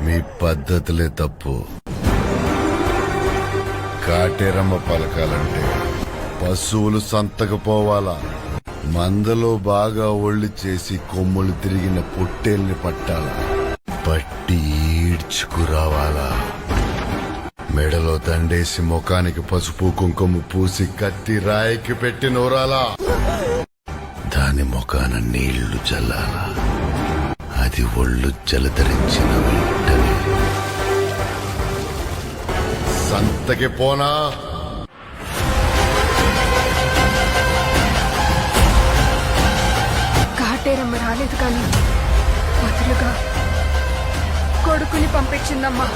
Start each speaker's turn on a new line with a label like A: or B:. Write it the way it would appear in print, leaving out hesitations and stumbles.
A: మీ పద్ధతులే తప్పు. కాటేరమ్మ పలకాలంటే పశువులు సంతకు పోవాలా, మందలో బాగా ఒళ్ళు చేసి కొమ్ములు తిరిగిన పొట్టేల్ని పట్టాలా, పట్టి ఈడ్చుకురావాలా, మెడలో దండేసి ముఖానికి పసుపు కుంకుమ పూసి కత్తి రాయికి పెట్టి నూరాలా, దాని ముఖాన నీళ్లు చల్లాలా, అది ఒళ్ళు జలధరించిన వెంటనే సంతకి పోనా.
B: కాటేరమ్మ రాలేదు కానీ బదులుగా కొడుకుని పంపించిందమ్మా.